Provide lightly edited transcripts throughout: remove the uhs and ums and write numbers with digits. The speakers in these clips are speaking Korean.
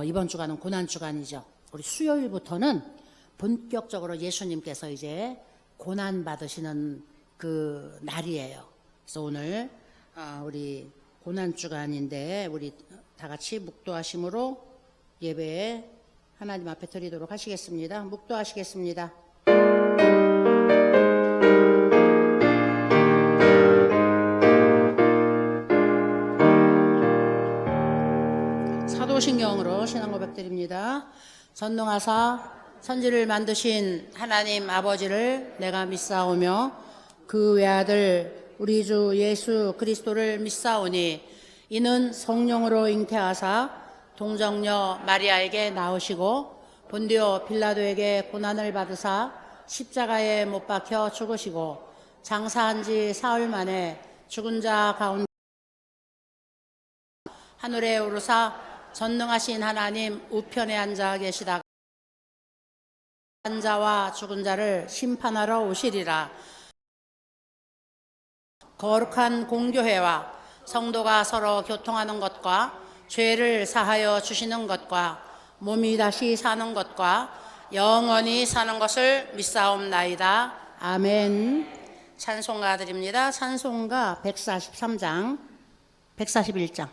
이번 주간은 고난주간이죠. 우리 수요일부터는 본격적으로 예수님께서 이제 고난 받으시는 그 날이에요. 그래서 오늘 우리 고난주간인데 우리 다 같이 묵도하심으로 예배에 하나님 앞에 드리도록 하시겠습니다. 묵도하시겠습니다. 사도신경으로 신앙 고백드립니다. 전능하사 천지를 만드신 하나님 아버지를 내가 믿사오며 그 외아들 우리 주 예수 그리스도를 믿사오니 이는 성령으로 잉태하사 동정녀 마리아에게 나오시고 본디오 빌라도에게 고난을 받으사 십자가에 못 박혀 죽으시고 장사한 지 사흘 만에 죽은 자 가운데 하늘에 오르사 전능하신 하나님 우편에 앉아 계시다가 산 자와 죽은 자를 심판하러 오시리라. 거룩한 공교회와 성도가 서로 교통하는 것과 죄를 사하여 주시는 것과 몸이 다시 사는 것과 영원히 사는 것을 믿사옵나이다. 아멘. 찬송가 드립니다. 찬송가 143장, 141장.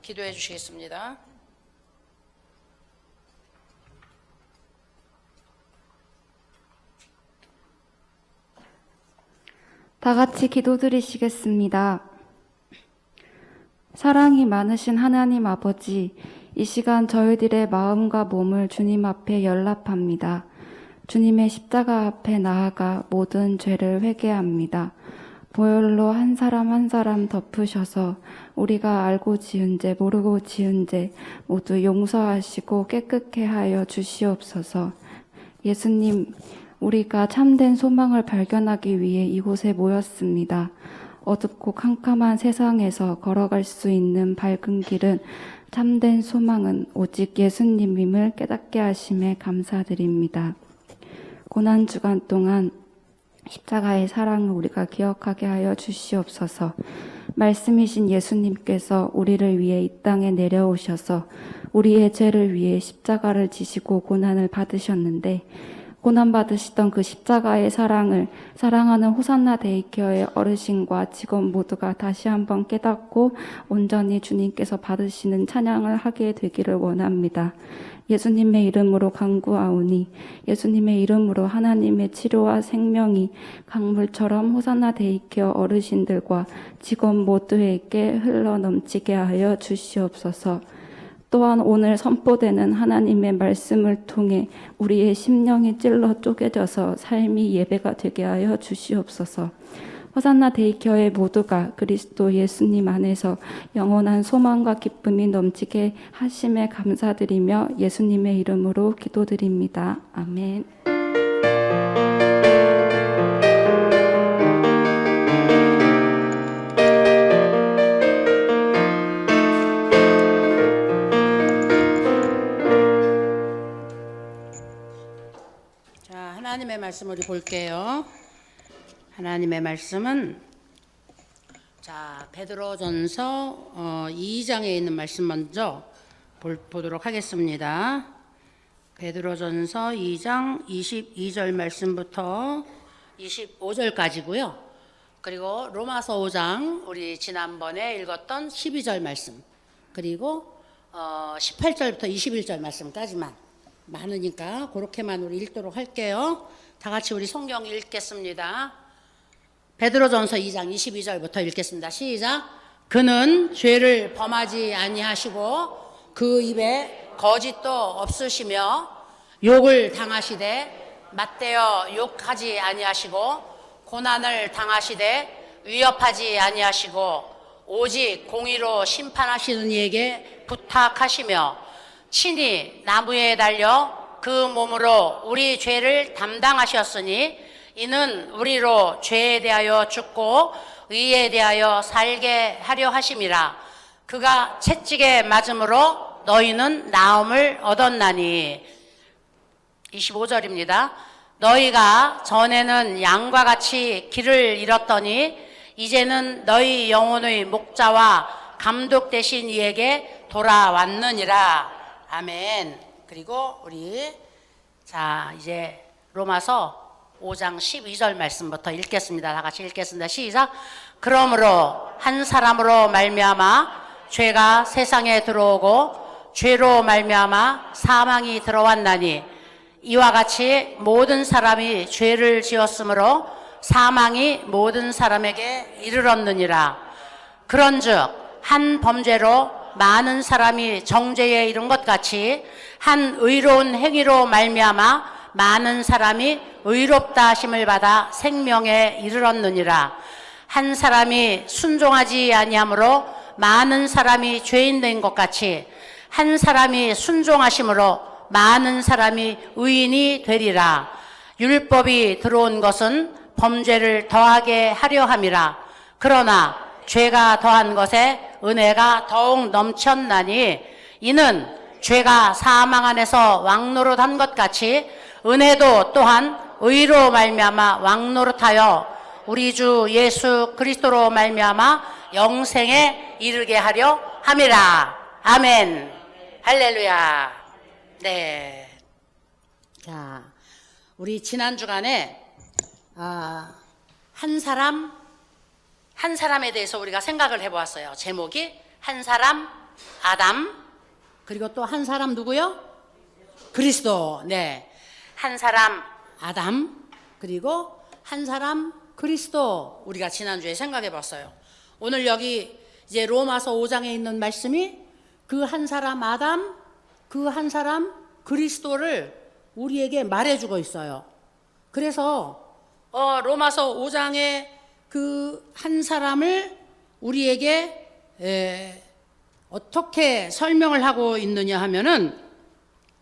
기도해 주시겠습니다. 다 같이 기도드리시겠습니다. 사랑이 많으신 하나님 아버지, 이 시간 저희들의 마음과 몸을 주님 앞에 연락합니다. 주님의 십자가 앞에 나아가 모든 죄를 회개합니다. 보혈로 한 사람 한 사람 덮으셔서 우리가 알고 지은 죄 모르고 지은 죄 모두 용서하시고 깨끗게 하여 주시옵소서. 예수님, 우리가 참된 소망을 발견하기 위해 이곳에 모였습니다. 어둡고 캄캄한 세상에서 걸어갈 수 있는 밝은 길은, 참된 소망은 오직 예수님임을 깨닫게 하심에 감사드립니다. 고난주간 동안 십자가의 사랑을 우리가 기억하게 하여 주시옵소서. 말씀이신 예수님께서 우리를 위해 이 땅에 내려오셔서 우리의 죄를 위해 십자가를 지시고 고난을 받으셨는데, 고난받으시던 그 십자가의 사랑을 사랑하는 호산나 데이케어의 어르신과 직원 모두가 다시 한번 깨닫고 온전히 주님께서 받으시는 찬양을 하게 되기를 원합니다. 예수님의 이름으로 간구하오니 예수님의 이름으로 하나님의 치료와 생명이 강물처럼 호산나 데이케어 어르신들과 직원 모두에게 흘러넘치게 하여 주시옵소서. 또한 오늘 선포되는 하나님의 말씀을 통해 우리의 심령이 찔러 쪼개져서 삶이 예배가 되게 하여 주시옵소서. 호산나 데이케어의 모두가 그리스도 예수님 안에서 영원한 소망과 기쁨이 넘치게 하심에 감사드리며 예수님의 이름으로 기도드립니다. 아멘. 자, 하나님의 말씀 우리 볼게요. 하나님의 말씀은 베드로전서 2장에 있는 말씀 먼저 보도록 하겠습니다. 베드로전서 2장 22절 말씀부터 25절까지고요. 그리고 로마서 5장 우리 지난번에 읽었던 12절 말씀, 그리고 18절부터 21절 말씀까지만, 많으니까 그렇게만 우리 읽도록 할게요. 다 같이 우리 성경 읽겠습니다. 베드로전서 2장 22절부터 읽겠습니다. 시작. 그는 죄를 범하지 아니하시고 그 입에 거짓도 없으시며 욕을 당하시되 맞대어 욕하지 아니하시고 고난을 당하시되 위협하지 아니하시고 오직 공의로 심판하시는 이에게 부탁하시며 친히 나무에 달려 그 몸으로 우리 죄를 담당하셨으니 이는 우리로 죄에 대하여 죽고 의에 대하여 살게 하려 하심이라. 그가 채찍에 맞음으로 너희는 나음을 얻었나니. 25절입니다. 너희가 전에는 양과 같이 길을 잃었더니 이제는 너희 영혼의 목자와 감독 되신 이에게 돌아왔느니라. 아멘. 그리고 우리 이제 로마서 5장 12절 말씀부터 읽겠습니다. 다 같이 읽겠습니다. 시작. 그러므로 한 사람으로 말미암아 죄가 세상에 들어오고 죄로 말미암아 사망이 들어왔나니 이와 같이 모든 사람이 죄를 지었으므로 사망이 모든 사람에게 이르렀느니라. 그런즉 한 범죄로 많은 사람이 정죄에 이른 것 같이 한 의로운 행위로 말미암아 많은 사람이 의롭다 하심을 받아 생명에 이르렀느니라. 한 사람이 순종하지 아니함으로 많은 사람이 죄인 된 것 같이 한 사람이 순종하심으로 많은 사람이 의인이 되리라. 율법이 들어온 것은 범죄를 더하게 하려 함이라. 그러나 죄가 더한 것에 은혜가 더욱 넘쳤나니 이는 죄가 사망 안에서 왕노릇한 것 같이 은혜도 또한 의로 말미암아 왕노릇하여 우리 주 예수 그리스도로 말미암아 영생에 이르게 하려 함이라. 아멘. 할렐루야. 네. 자, 우리 지난 주간에 한 사람에 대해서 우리가 생각을 해보았어요. 제목이 한 사람 아담, 그리고 또 한 사람 누구요? 그리스도. 네. 한 사람 아담, 그리고 한 사람 그리스도, 우리가 지난주에 생각해 봤어요. 오늘 여기 이제 로마서 5장에 있는 말씀이 그 한 사람 아담, 그 한 사람 그리스도를 우리에게 말해주고 있어요. 그래서 로마서 5장에 그 한 사람을 우리에게 어떻게 설명을 하고 있느냐 하면은,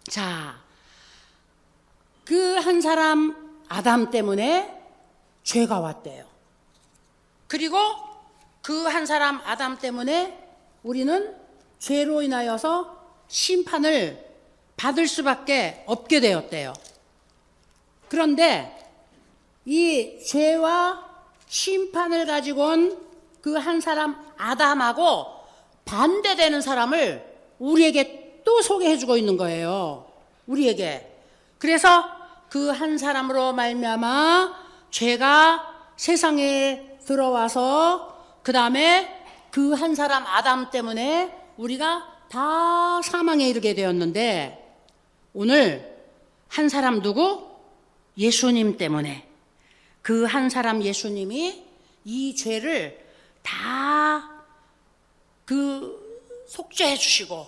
자, 그 한 사람 아담 때문에 죄가 왔대요. 그리고 그 한 사람 아담 때문에 우리는 죄로 인하여서 심판을 받을 수밖에 없게 되었대요. 그런데 이 죄와 심판을 가지고 온 그 한 사람 아담하고 반대되는 사람을 우리에게 또 소개해 주고 있는 거예요. 우리에게. 그래서 그 한 사람으로 말미암아 죄가 세상에 들어와서 그 다음에 그 한 사람 아담 때문에 우리가 다 사망에 이르게 되었는데, 오늘 한 사람 누구? 예수님 때문에, 그 한 사람 예수님이 이 죄를 다 속죄해 주시고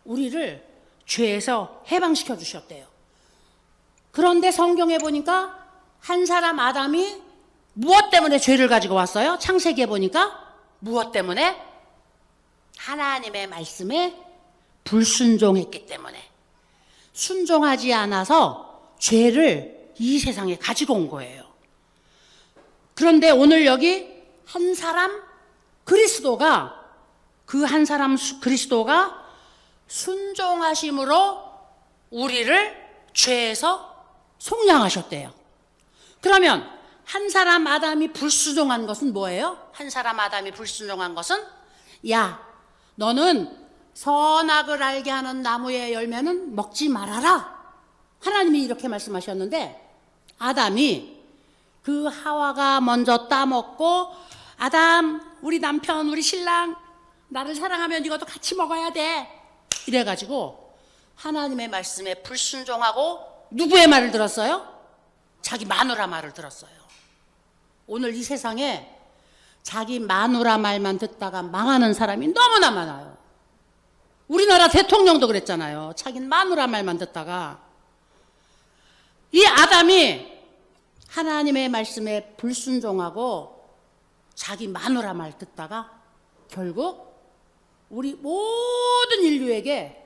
우리를 죄에서 해방시켜 주셨대요. 그런데 성경에 보니까 한 사람 아담이 무엇 때문에 죄를 가지고 왔어요? 창세기에 보니까 무엇 때문에? 하나님의 말씀에 불순종했기 때문에, 순종하지 않아서 죄를 이 세상에 가지고 온 거예요. 그런데 오늘 여기 한 사람 그리스도가, 그 한 사람 그리스도가 순종하심으로 우리를 죄에서 속량하셨대요. 그러면 한 사람 아담이 불순종한 것은 뭐예요? 한 사람 아담이 불순종한 것은, 야, 너는 선악을 알게 하는 나무의 열매는 먹지 말아라. 하나님이 이렇게 말씀하셨는데, 아담이 그 하와가 먼저 따먹고, 아담, 우리 남편, 우리 신랑, 나를 사랑하면 이것도 같이 먹어야 돼. 이래가지고 하나님의 말씀에 불순종하고 누구의 말을 들었어요? 자기 마누라 말을 들었어요. 오늘 이 세상에 자기 마누라 말만 듣다가 망하는 사람이 너무나 많아요. 우리나라 대통령도 그랬잖아요. 자기 마누라 말만 듣다가. 이 아담이 하나님의 말씀에 불순종하고 자기 마누라 말 듣다가 결국 우리 모든 인류에게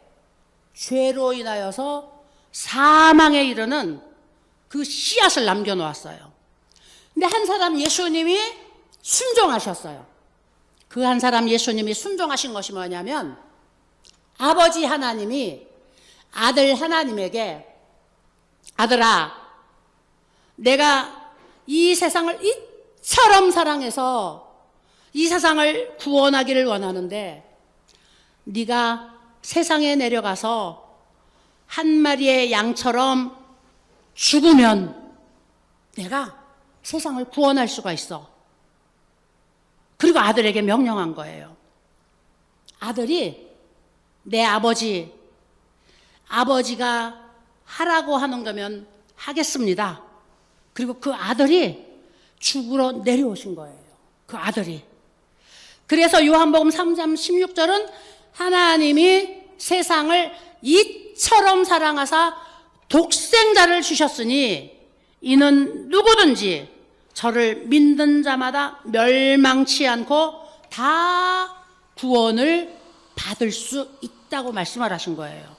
죄로 인하여서 사망에 이르는 그 씨앗을 남겨놓았어요. 근데 한 사람 예수님이 순종하셨어요. 그 한 사람 예수님이 순종하신 것이 뭐냐면, 아버지 하나님이 아들 하나님에게, 아들아, 내가 이 세상을 이처럼 사랑해서 이 세상을 구원하기를 원하는데, 네가 세상에 내려가서 한 마리의 양처럼 죽으면 내가 세상을 구원할 수가 있어. 그리고 아들에게 명령한 거예요. 아들이 내 아버지가 하라고 하는 거면 하겠습니다. 그리고 그 아들이 죽으러 내려오신 거예요. 그 아들이. 그래서 요한복음 3장 16절은 하나님이 세상을 이처럼 사랑하사 독생자를 주셨으니 이는 누구든지 저를 믿는 자마다 멸망치 않고 다 구원을 받을 수 있다고 말씀을 하신 거예요.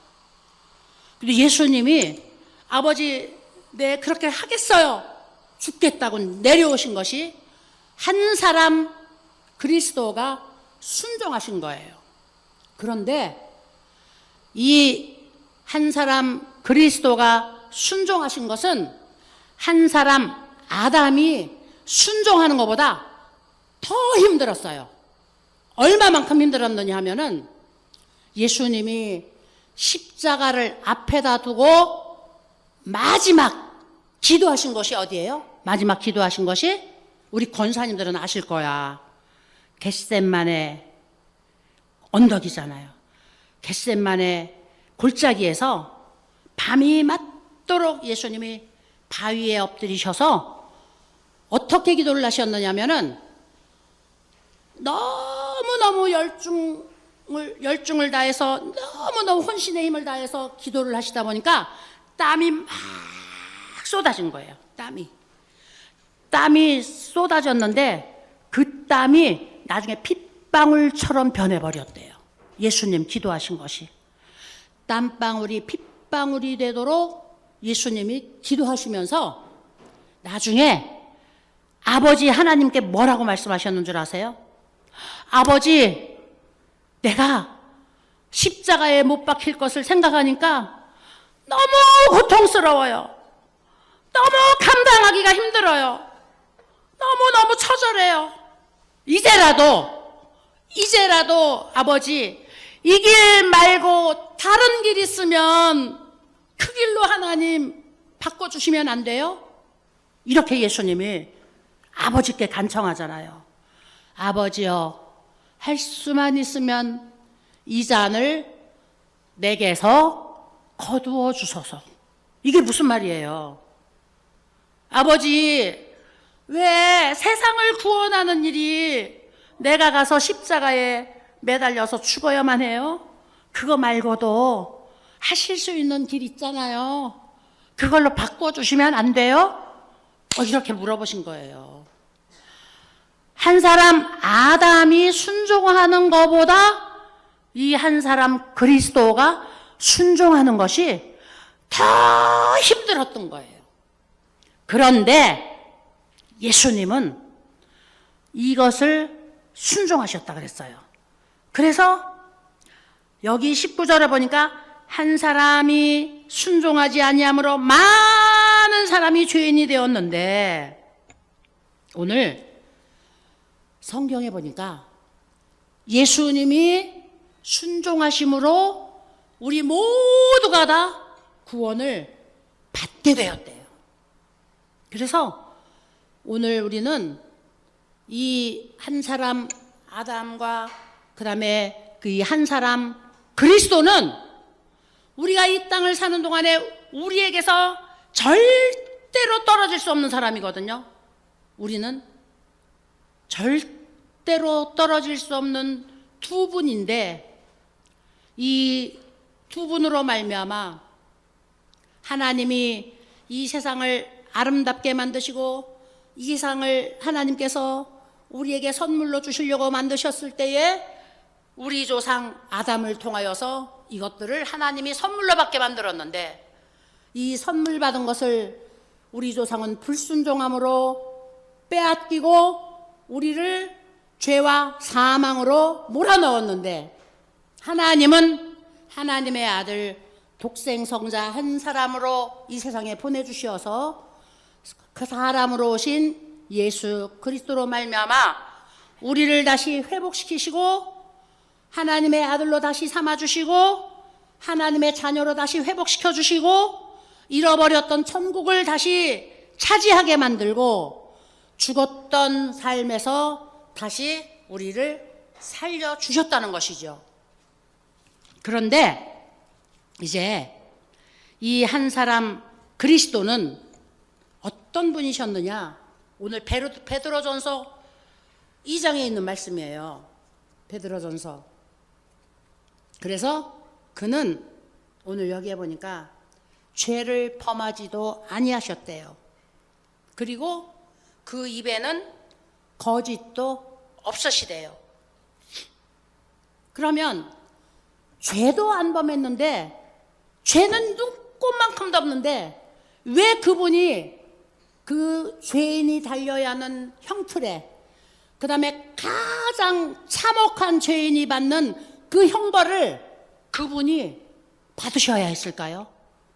근데 예수님이 아버지, 네, 그렇게 하겠어요. 죽겠다고 내려오신 것이 한 사람 그리스도가 순종하신 거예요. 그런데 이 한 사람 그리스도가 순종하신 것은 한 사람 아담이 순종하는 것보다 더 힘들었어요. 얼마만큼 힘들었느냐 하면은, 예수님이 십자가를 앞에다 두고 마지막 기도하신 것이 어디예요? 마지막 기도하신 것이, 우리 권사님들은 아실 거야, 겟셋마네 언덕이잖아요. 겟셋마네 골짜기에서 밤이 맞도록 예수님이 바위에 엎드리셔서 어떻게 기도를 하셨느냐면은, 너무너무 열중을 다해서, 너무너무 혼신의 힘을 다해서 기도를 하시다 보니까 땀이 막 쏟아진 거예요. 땀이. 땀이 쏟아졌는데 그 땀이 나중에 핏방울처럼 변해버렸대요. 예수님 기도하신 것이. 땀방울이 핏방울이 되도록 예수님이 기도하시면서 나중에 아버지 하나님께 뭐라고 말씀하셨는 줄 아세요? 아버지, 내가 십자가에 못 박힐 것을 생각하니까 너무 고통스러워요. 너무 감당하기가 힘들어요. 너무너무 처절해요. 이제라도 아버지, 이 길 말고 다른 길 있으면 그 길로 하나님 바꿔주시면 안 돼요? 이렇게 예수님이 아버지께 간청하잖아요. 아버지여, 할 수만 있으면 이 잔을 내게서 거두어 주소서. 이게 무슨 말이에요? 아버지, 왜 세상을 구원하는 일이 내가 가서 십자가에 매달려서 죽어야만 해요? 그거 말고도 하실 수 있는 길 있잖아요. 그걸로 바꿔주시면 안 돼요? 이렇게 물어보신 거예요. 한 사람 아담이 순종하는 것보다 이 한 사람 그리스도가 순종하는 것이 더 힘들었던 거예요. 그런데 예수님은 이것을 순종하셨다 그랬어요. 그래서 여기 19절에 보니까 한 사람이 순종하지 아니함으로 많은 사람이 죄인이 되었는데, 오늘 성경에 보니까 예수님이 순종하심으로 우리 모두가 다 구원을 받게 되었대요. 그래서 오늘 우리는 이 한 사람 아담과 그 다음에 그 한 사람 그리스도는 우리가 이 땅을 사는 동안에 우리에게서 절대로 떨어질 수 없는 사람이거든요. 우리는 절대로 떨어질 수 없는 두 분인데, 이 두 분으로 말미암아 하나님이 이 세상을 아름답게 만드시고 이 세상을 하나님께서 우리에게 선물로 주시려고 만드셨을 때에 우리 조상 아담을 통하여서 이것들을 하나님이 선물로 받게 만들었는데, 이 선물 받은 것을 우리 조상은 불순종함으로 빼앗기고 우리를 죄와 사망으로 몰아넣었는데, 하나님은 하나님의 아들 독생성자 한 사람으로 이 세상에 보내주셔서 그 사람으로 오신 예수 그리스도로 말미암아 우리를 다시 회복시키시고 하나님의 아들로 다시 삼아주시고 하나님의 자녀로 다시 회복시켜주시고 잃어버렸던 천국을 다시 차지하게 만들고 죽었던 삶에서 다시 우리를 살려주셨다는 것이죠. 그런데 이제 이 한 사람 그리스도는 어떤 분이셨느냐? 오늘 베드로전서 2장에 있는 말씀이에요. 베드로전서. 그래서 그는 오늘 여기에 보니까 죄를 범하지도 아니하셨대요. 그리고 그 입에는 거짓도 없으시대요. 그러면 죄도 안 범했는데, 죄는 눈꼽만큼도 없는데 왜 그분이 그 죄인이 달려야 하는 형틀에, 그 다음에 가장 참혹한 죄인이 받는 그 형벌을 그분이 받으셔야 했을까요?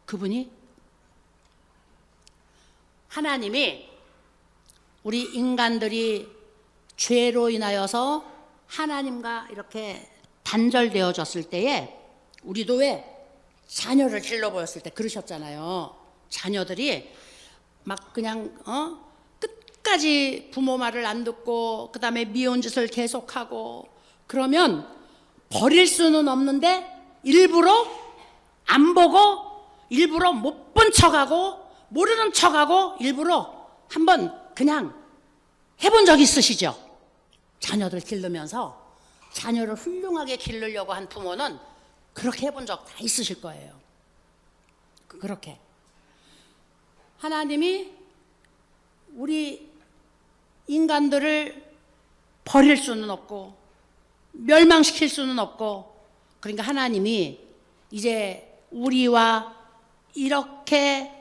그분이 하나님이 우리 인간들이 죄로 인하여서 하나님과 이렇게 단절되어졌을 때에 우리도 왜 자녀를 길러보였을 때 그러셨잖아요. 자녀들이 막 그냥 끝까지 부모 말을 안 듣고 그 다음에 미운 짓을 계속하고 그러면 버릴 수는 없는데 일부러 안 보고 일부러 못 본 척하고 모르는 척하고 일부러 한번 그냥 해본 적 있으시죠? 자녀들 기르면서 자녀를 훌륭하게 기르려고 한 부모는 그렇게 해본 적 다 있으실 거예요. 그렇게 하나님이 우리 인간들을 버릴 수는 없고 멸망시킬 수는 없고, 그러니까 하나님이 이제 우리와 이렇게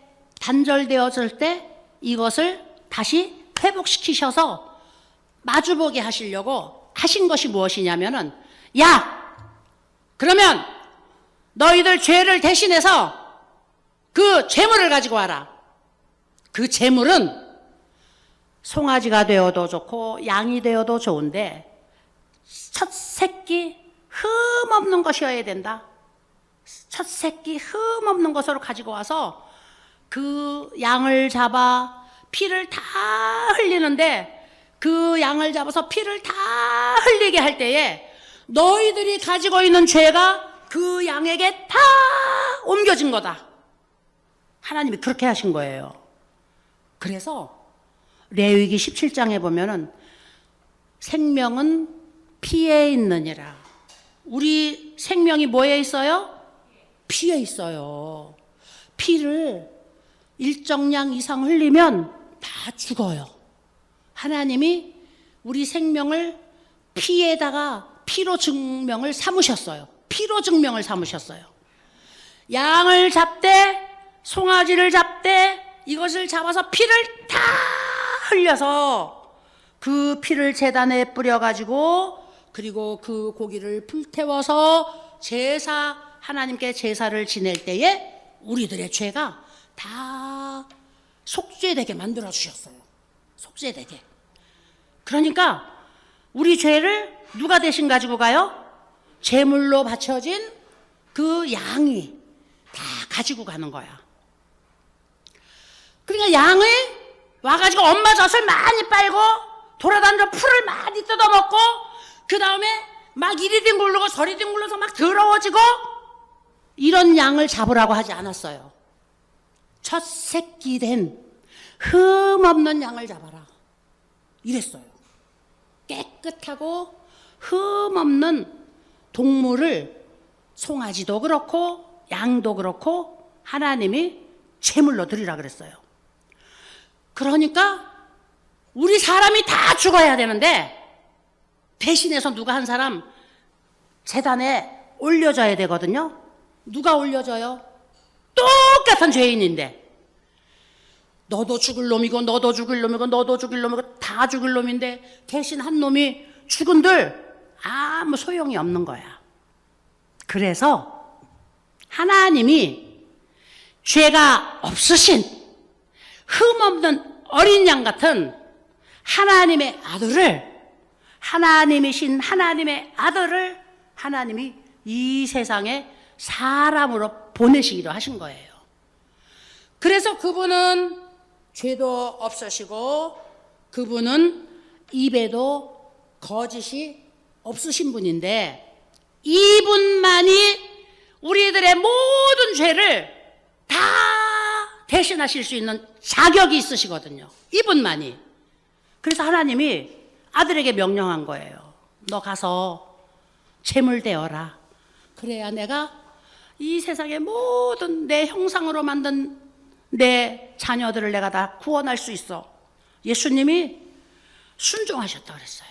단절되었을 때 이것을 다시 회복시키셔서 마주보게 하시려고 하신 것이 무엇이냐면은, 야, 그러면 너희들 죄를 대신해서 그 재물을 가지고 와라. 그 재물은 송아지가 되어도 좋고 양이 되어도 좋은데 첫 새끼 흠 없는 것이어야 된다. 첫 새끼 흠 없는 것으로 가지고 와서 그 양을 잡아 피를 다 흘리는데, 그 양을 잡아서 피를 다 흘리게 할 때에 너희들이 가지고 있는 죄가 그 양에게 다 옮겨진 거다. 하나님이 그렇게 하신 거예요. 그래서 레위기 17장에 보면은 생명은 피에 있느니라. 우리 생명이 뭐에 있어요? 피에 있어요. 피를 일정량 이상 흘리면 다 죽어요. 하나님이 우리 생명을 피로 증명을 삼으셨어요. 피로 증명을 삼으셨어요. 양을 잡되 송아지를 잡되 이것을 잡아서 피를 다 흘려서 그 피를 제단에 뿌려가지고, 그리고 그 고기를 불태워서 하나님께 제사를 지낼 때에 우리들의 죄가 다 속죄되게 만들어 주셨어요. 속죄되게. 그러니까 우리 죄를 누가 대신 가지고 가요? 제물로 바쳐진 그 양이 다 가지고 가는 거야. 그러니까 양이 와가지고 엄마 젖을 많이 빨고 돌아다니면서 풀을 많이 뜯어먹고, 그 다음에 막 이리 뒹굴르고 저리 뒹굴러서 막 더러워지고, 이런 양을 잡으라고 하지 않았어요. 첫 새끼 된 흠 없는 양을 잡아라 이랬어요. 깨끗하고 흠 없는 동물을, 송아지도 그렇고 양도 그렇고 하나님이 제물로 드리라 그랬어요. 그러니까 우리 사람이 다 죽어야 되는데 대신해서 누가 한 사람 제단에 올려줘야 되거든요. 누가 올려줘요? 똑같은 죄인인데, 너도 죽을 놈이고 너도 죽을 놈이고 너도 죽을 놈이고 다 죽을 놈인데 대신 한 놈이 죽은들 아무 소용이 없는 거야. 그래서 하나님이 죄가 없으신 흠 없는 어린 양 같은 하나님의 아들을, 하나님이신 하나님의 아들을 하나님이 이 세상에 사람으로 보내시기로 하신 거예요. 그래서 그분은 죄도 없으시고 그분은 입에도 거짓이 없으신 분인데, 이분만이 우리들의 모든 죄를 다 대신하실 수 있는 자격이 있으시거든요. 이분만이. 그래서 하나님이 아들에게 명령한 거예요. 너 가서 제물 되어라. 그래야 내가 이 세상의 모든 내 형상으로 만든 내 자녀들을 내가 다 구원할 수 있어. 예수님이 순종하셨다 그랬어요.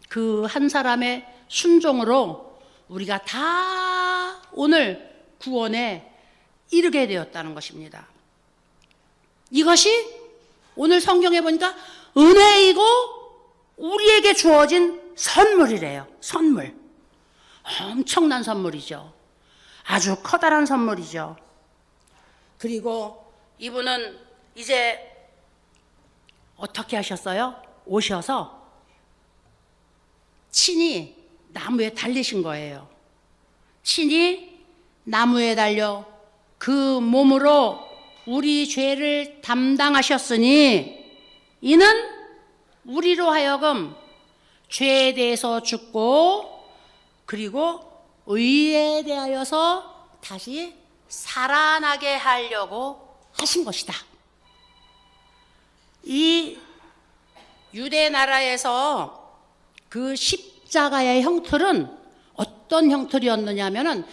그 한 사람의 순종으로 우리가 다 오늘 구원에 이르게 되었다는 것입니다. 이것이 오늘 성경에 보니까 은혜이고 우리에게 주어진 선물이래요. 선물. 엄청난 선물이죠. 아주 커다란 선물이죠. 그리고 이분은 이제 어떻게 하셨어요? 오셔서 친히 나무에 달리신 거예요. 친히 나무에 달려 그 몸으로 우리 죄를 담당하셨으니 이는 우리로 하여금 죄에 대해서 죽고 그리고 의에 대하여서 다시 살아나게 하려고 하신 것이다. 이 유대 나라에서 그 십자가의 형틀은 어떤 형틀이었느냐 하면은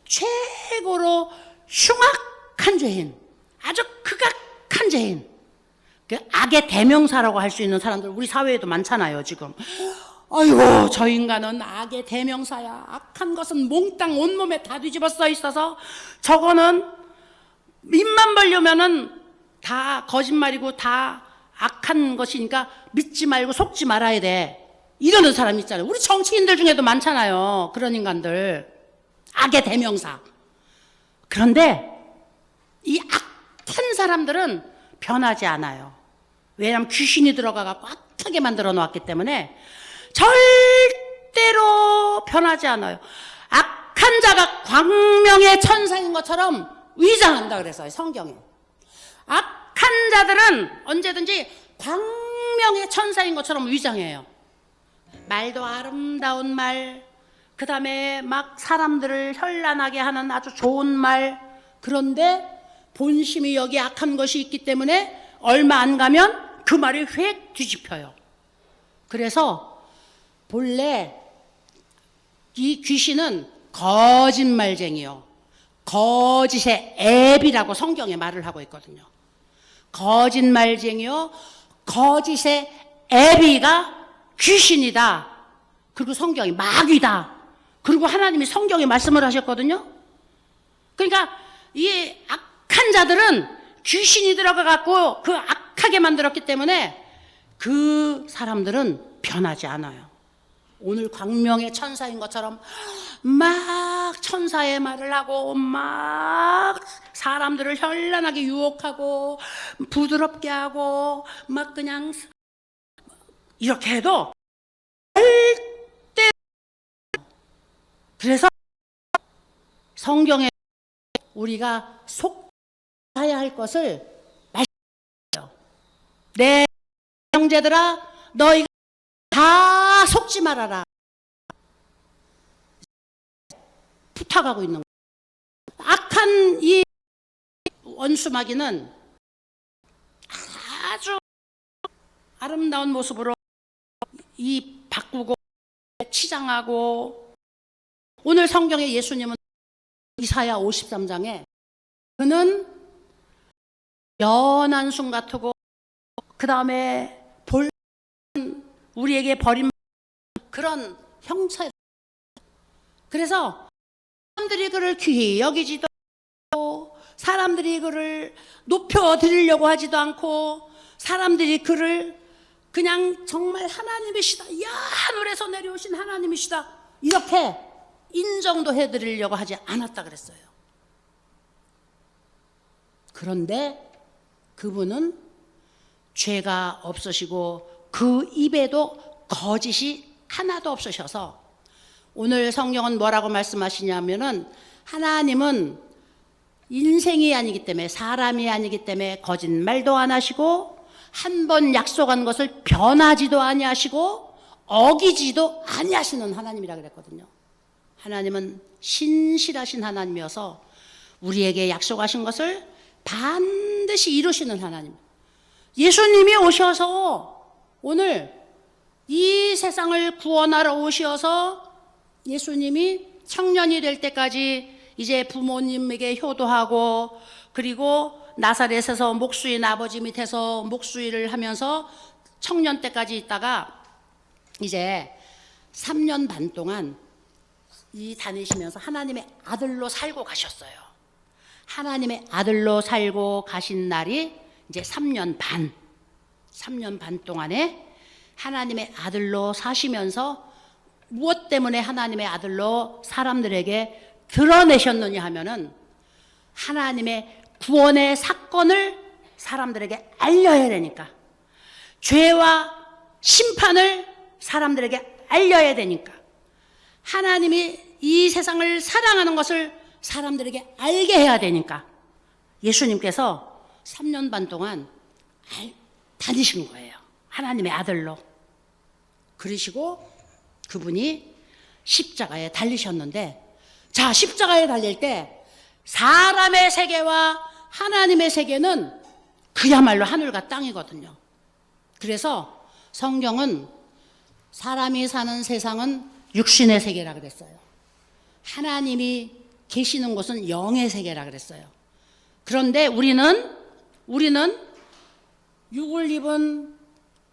최고로 흉악한 죄인, 아주 극악한 죄인, 그 악의 대명사라고 할 수 있는 사람들 우리 사회에도 많잖아요, 지금. 아이고, 저 인간은 악의 대명사야. 악한 것은 몽땅 온몸에 다 뒤집어 써 있어서 저거는 입만 벌려면은 다 거짓말이고 다 악한 것이니까 믿지 말고 속지 말아야 돼. 이러는 사람 있잖아요. 우리 정치인들 중에도 많잖아요. 그런 인간들. 악의 대명사. 그런데 이 악한 사람들은 변하지 않아요. 왜냐하면 귀신이 들어가서 악하게 만들어 놓았기 때문에 절대로 변하지 않아요. 악한 자가 광명의 천사인 것처럼 위장한다 그래서요, 성경에. 악한 자들은 언제든지 광명의 천사인 것처럼 위장해요. 말도 아름다운 말, 그 다음에 막 사람들을 현란하게 하는 아주 좋은 말. 그런데 본심이 여기 악한 것이 있기 때문에 얼마 안 가면 그 말이 획 뒤집혀요. 그래서 본래 이 귀신은 거짓말쟁이요, 거짓의 앱이라고 성경에 말을 하고 있거든요. 거짓말쟁이요, 거짓의 앱이가 귀신이다. 그리고 성경이 마귀다. 그리고 하나님이 성경에 말씀을 하셨거든요. 그러니까 이 악한 자들은 귀신이 들어가 갖고 그 악하게 만들었기 때문에 그 사람들은 변하지 않아요. 오늘 광명의 천사인 것처럼 막 천사의 말을 하고 막 사람들을 현란하게 유혹하고 부드럽게 하고 막 그냥 이렇게 해도 절대. 그래서 성경에 우리가 속아야 할 것을 말씀해요. 내 형제들아, 너희가 다 속지 말아라. 부탁하고 있는 거예요. 악한 이 원수마귀는 아주 아름다운 모습으로 이 바꾸고 치장하고, 오늘 성경에 예수님은 이사야 53장에 그는 연한 순 같고 그 다음에 우리에게 버린 그런 형체. 그래서 사람들이 그를 귀히 여기지도 않고, 사람들이 그를 높여드리려고 하지도 않고, 사람들이 그를 그냥 정말 하나님이시다, 야 하늘에서 내려오신 하나님이시다, 이렇게 인정도 해드리려고 하지 않았다 그랬어요. 그런데 그분은 죄가 없으시고 그 입에도 거짓이 하나도 없으셔서, 오늘 성경은 뭐라고 말씀하시냐면은 하나님은 인생이 아니기 때문에, 사람이 아니기 때문에 거짓말도 안 하시고 한 번 약속한 것을 변하지도 아니하시고 어기지도 아니하시는 하나님이라 그랬거든요. 하나님은 신실하신 하나님이어서 우리에게 약속하신 것을 반드시 이루시는 하나님. 예수님이 오셔서 오늘 이 세상을 구원하러 오셔서 예수님이 청년이 될 때까지 이제 부모님에게 효도하고, 그리고 나사렛에서 목수인 아버지 밑에서 목수일을 하면서 청년 때까지 있다가 이제 3년 반 동안 이 다니시면서 하나님의 아들로 살고 가셨어요. 하나님의 아들로 살고 가신 날이 이제 3년 반 동안에 하나님의 아들로 사시면서 무엇 때문에 하나님의 아들로 사람들에게 드러내셨느냐 하면은 하나님의 구원의 사건을 사람들에게 알려야 되니까, 죄와 심판을 사람들에게 알려야 되니까, 하나님이 이 세상을 사랑하는 것을 사람들에게 알게 해야 되니까 예수님께서 3년 반 동안 다니신 거예요. 하나님의 아들로. 그러시고 그분이 십자가에 달리셨는데, 자, 십자가에 달릴 때 사람의 세계와 하나님의 세계는 그야말로 하늘과 땅이거든요. 그래서 성경은 사람이 사는 세상은 육신의 세계라 그랬어요. 하나님이 계시는 곳은 영의 세계라 그랬어요. 그런데 우리는 육을 입은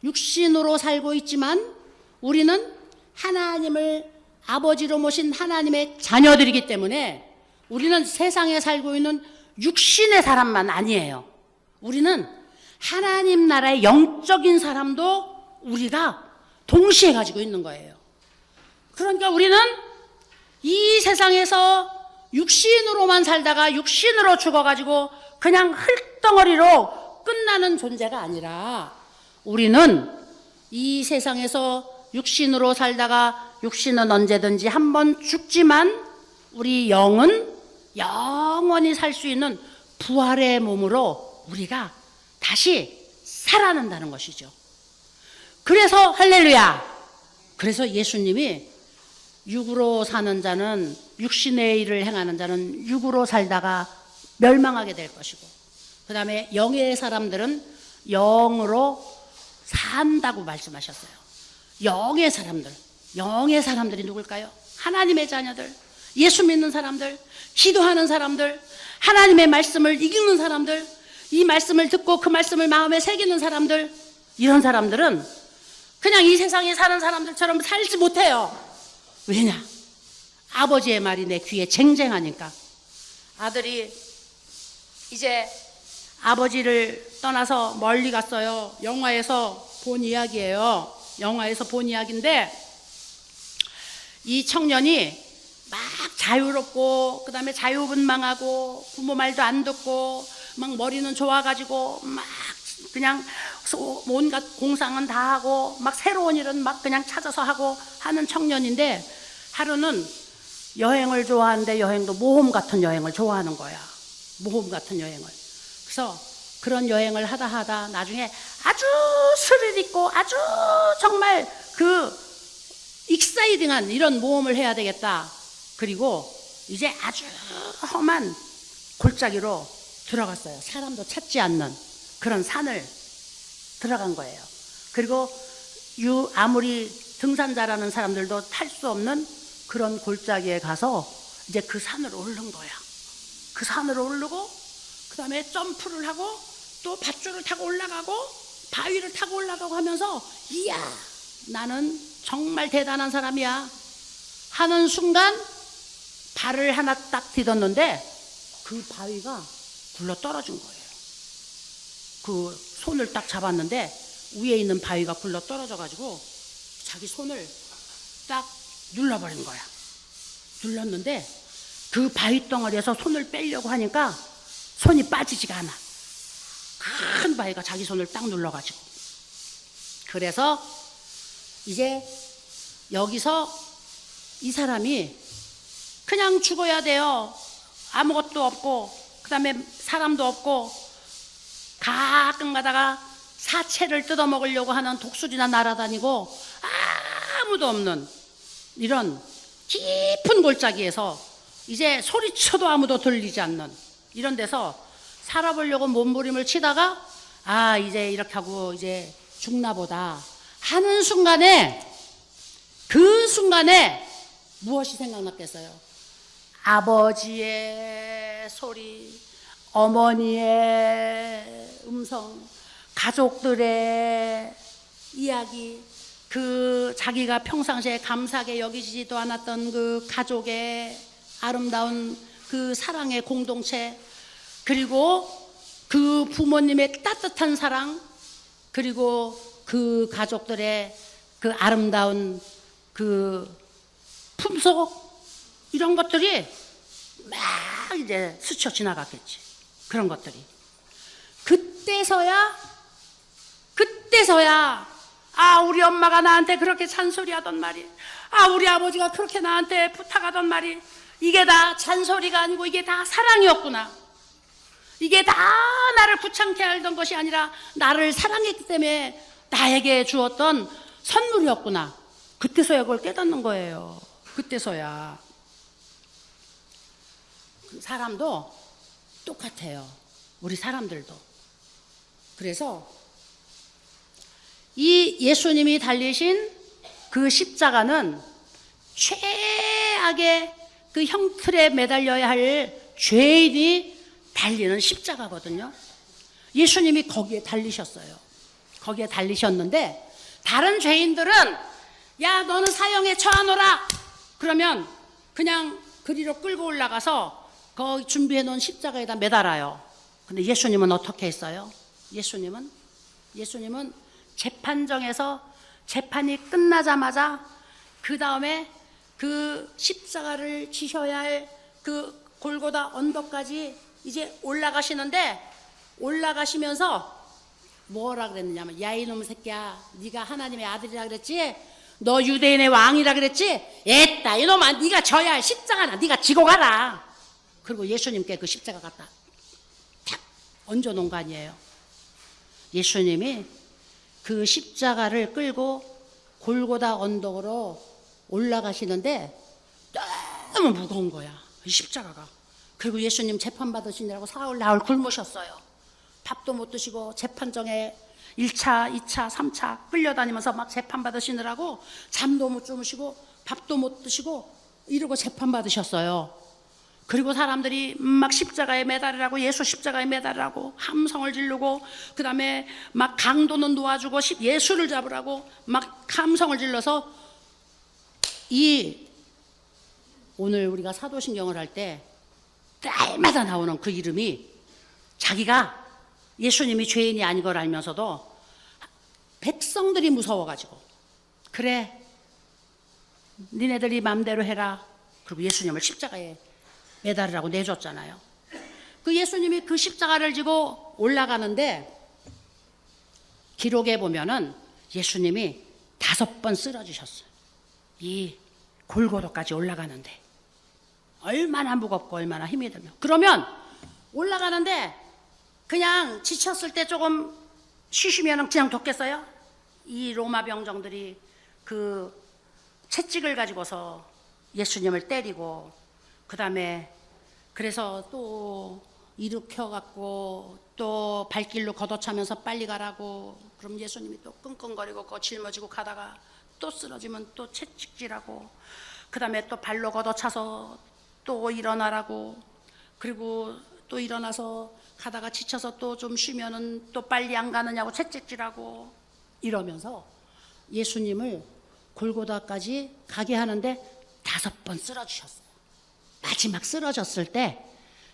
육신으로 살고 있지만 우리는 하나님을 아버지로 모신 하나님의 자녀들이기 때문에 우리는 세상에 살고 있는 육신의 사람만 아니에요. 우리는 하나님 나라의 영적인 사람도 우리가 동시에 가지고 있는 거예요. 그러니까 우리는 이 세상에서 육신으로만 살다가 육신으로 죽어가지고 그냥 흙덩어리로 끝나는 존재가 아니라 우리는 이 세상에서 육신으로 살다가 육신은 언제든지 한번 죽지만 우리 영은 영원히 살 수 있는 부활의 몸으로 우리가 다시 살아난다는 것이죠. 그래서 할렐루야. 그래서 예수님이 육으로 사는 자는 육신의 일을 행하는 자는 육으로 살다가 멸망하게 될 것이고 그 다음에 영의 사람들은 영으로 산다고 말씀하셨어요. 영의 사람들이 누굴까요? 하나님의 자녀들, 예수 믿는 사람들, 기도하는 사람들, 하나님의 말씀을 읽는 사람들, 이 말씀을 듣고 그 말씀을 마음에 새기는 사람들, 이런 사람들은 그냥 이 세상에 사는 사람들처럼 살지 못해요. 왜냐? 아버지의 말이 내 귀에 쟁쟁하니까. 아들이 이제 아버지를 떠나서 멀리 갔어요. 영화에서 본 이야기예요. 영화에서 본 이야기인데 이 청년이 막 자유롭고 그 다음에 자유분방하고 부모 말도 안 듣고 막 머리는 좋아가지고 막 그냥 온갖 공상은 다 하고 막 새로운 일은 막 그냥 찾아서 하고 하는 청년인데 하루는 여행을 좋아하는데 여행도 모험 같은 여행을 좋아하는 거야. 모험 같은 여행을. 그래서 그런 여행을 하다 나중에 아주 스릴 있고 아주 정말 그 익사이딩한 이런 모험을 해야 되겠다. 그리고 이제 아주 험한 골짜기로 들어갔어요. 사람도 찾지 않는 그런 산을 들어간 거예요. 그리고 아무리 등산자라는 사람들도 탈 수 없는 그런 골짜기에 가서 이제 그 산을 오른 거야. 그 산을 오르고 그 다음에 점프를 하고 또 밧줄을 타고 올라가고 바위를 타고 올라가고 하면서 이야 나는 정말 대단한 사람이야 하는 순간 발을 하나 딱 디뎠는데 그 바위가 굴러 떨어진 거예요. 그 손을 딱 잡았는데 위에 있는 바위가 굴러 떨어져 가지고 자기 손을 딱 눌러버린 거야. 눌렀는데 그 바위 덩어리에서 손을 빼려고 하니까 손이 빠지지가 않아. 큰 바위가 자기 손을 딱 눌러가지고. 그래서 이제 여기서 이 사람이 그냥 죽어야 돼요. 아무것도 없고 그 다음에 사람도 없고 가끔 가다가 사체를 뜯어먹으려고 하는 독수리나 날아다니고 아무도 없는 이런 깊은 골짜기에서 이제 소리쳐도 아무도 들리지 않는 이런 데서 살아보려고 몸부림을 치다가 이제 이렇게 하고 이제 죽나 보다 하는 순간에 그 순간에 무엇이 생각났겠어요? 아버지의 소리, 어머니의 음성, 가족들의 이야기, 그 자기가 평상시에 감사하게 여기지도 않았던 그 가족의 아름다운 그 사랑의 공동체, 그리고 그 부모님의 따뜻한 사랑, 그리고 그 가족들의 그 아름다운 그 품속, 이런 것들이 막 이제 스쳐 지나갔겠지. 그런 것들이. 그때서야 우리 엄마가 나한테 그렇게 잔소리 하던 말이, 우리 아버지가 그렇게 나한테 부탁하던 말이, 이게 다 잔소리가 아니고 이게 다 사랑이었구나. 이게 다 나를 귀찮게 하던 것이 아니라 나를 사랑했기 때문에 나에게 주었던 선물이었구나. 그때서야 그걸 깨닫는 거예요. 그때서야. 사람도 똑같아요. 우리 사람들도. 그래서 이 예수님이 달리신 그 십자가는 최악의 그 형틀에 매달려야 할 죄인이 달리는 십자가거든요. 예수님이 거기에 달리셨어요. 거기에 달리셨는데 다른 죄인들은 야 너는 사형에 처하노라 그러면 그냥 그리로 끌고 올라가서 거기 준비해 놓은 십자가에다 매달아요. 근데 예수님은 어떻게 했어요? 예수님은 재판정에서 재판이 끝나자마자 그 다음에 그 십자가를 지셔야 할 그 골고다 언덕까지 이제 올라가시는데 올라가시면서 뭐라 그랬느냐면 야 이놈의 새끼야 네가 하나님의 아들이라 그랬지? 너 유대인의 왕이라 그랬지? 에따 이놈아 네가 져야 할 십자가나 네가 지고 가라. 그리고 예수님께 그 십자가 갖다 탁 얹어놓은 거 아니에요. 예수님이 그 십자가를 끌고 골고다 언덕으로 올라가시는데 너무 무거운 거야 이 십자가가. 그리고 예수님 재판받으시느라고 사흘 나흘 굶으셨어요. 밥도 못 드시고 재판정에 1차, 2차, 3차 끌려다니면서 막 재판받으시느라고 잠도 못 주무시고 밥도 못 드시고 이러고 재판받으셨어요. 그리고 사람들이 막 십자가에 매달으라고 예수 십자가에 매달으라고 함성을 지르고 그 다음에 막 강도는 놓아주고 예수를 잡으라고 막 함성을 질러서 이 오늘 우리가 사도신경을 할 때 날마다 나오는 그 이름이 자기가 예수님이 죄인이 아닌 걸 알면서도 백성들이 무서워가지고 그래 니네들이 맘대로 해라. 그리고 예수님을 십자가에 매달으라고 내줬잖아요. 그 예수님이 그 십자가를 지고 올라가는데 기록에 보면은 예수님이 5번 쓰러지셨어요. 이 골고다까지 올라가는데 얼마나 무겁고 얼마나 힘이 들면 그러면 올라가는데 그냥 지쳤을 때 조금 쉬시면 그냥 뒀겠어요? 이 로마 병정들이 그 채찍을 가지고서 예수님을 때리고 그 다음에 그래서 또 일으켜갖고 또 발길로 걷어차면서 빨리 가라고 그럼 예수님이 또 끙끙거리고 짊어지고 가다가 또 쓰러지면 또 채찍질하고 그 다음에 또 발로 걷어차서 또 일어나라고 그리고 또 일어나서 가다가 지쳐서 또 좀 쉬면은 또 빨리 안 가느냐고 채찍질하고 이러면서 예수님을 골고다까지 가게 하는데 5번 쓰러지셨어요. 마지막 쓰러졌을 때